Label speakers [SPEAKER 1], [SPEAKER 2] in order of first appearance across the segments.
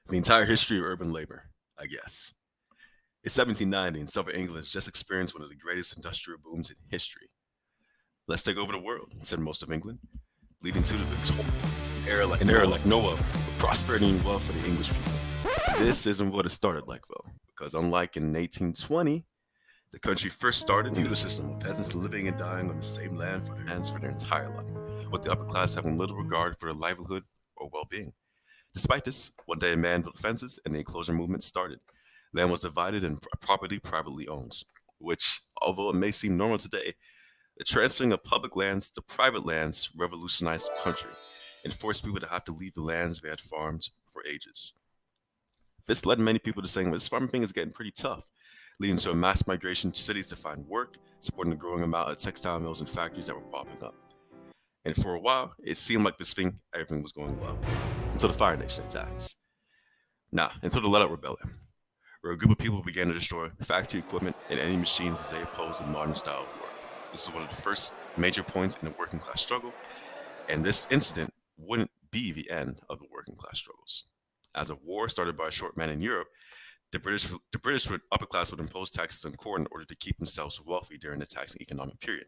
[SPEAKER 1] The entire history of urban labor, I guess. It's 1790 and Southern England has just experienced one of the greatest industrial booms in history. Let's take over the world, said most of England, leading to the Victorian an era like no other, with prosperity and wealth for the English people. This isn't what it started like, though, because unlike in 1820, the country first started a feudal system of peasants living and dying on the same land for their entire life, with the upper class having little regard for their livelihood or well-being. Despite this, one day a man built fences and the enclosure movement started. Land was divided and property privately owned, which, although it may seem normal today, the transferring of public lands to private lands revolutionized the country and forced people to have to leave the lands they had farmed for ages. This led many people to saying this farming thing is getting pretty tough, leading to a mass migration to cities to find work, supporting the growing amount of textile mills and factories that were popping up. And for a while, it seemed like everything was going well, until the Fire Nation attacked. Until the Let Out Rebellion, where a group of people began to destroy factory equipment and any machines as they opposed the modern style of work. This is one of the first major points in the working class struggle, and this incident wouldn't be the end of the working class struggles. As a war started by a short man in Europe, the British upper class would impose taxes on corn in order to keep themselves wealthy during the taxing economic period.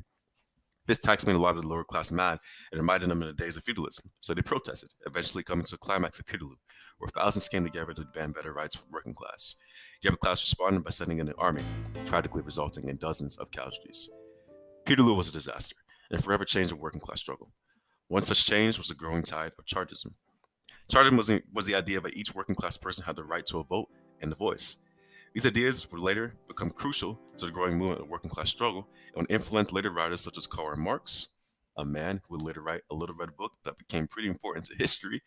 [SPEAKER 1] This tax made a lot of the lower class mad and reminded them of the days of feudalism, so they protested, eventually coming to a climax at Peterloo, where thousands came together to demand better rights for the working class. The upper class responded by sending in an army, tragically resulting in dozens of casualties. Peterloo was a disaster, and forever changed the working class struggle. One such change was the growing tide of Chartism. Chartism was the idea that each working class person had the right to a vote and a voice. These ideas would later become crucial to the growing movement of the working class struggle and would influence later writers such as Karl Marx, a man who would later write a little red book that became pretty important to history,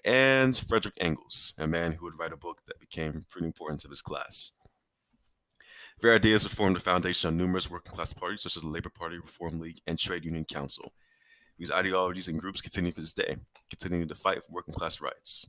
[SPEAKER 1] and Frederick Engels, a man who would write a book that became pretty important to this class. Their ideas would form the foundation of numerous working class parties such as the Labour Party, Reform League, and Trade Union Council. These ideologies and groups continue to this day, continuing to fight for working class rights.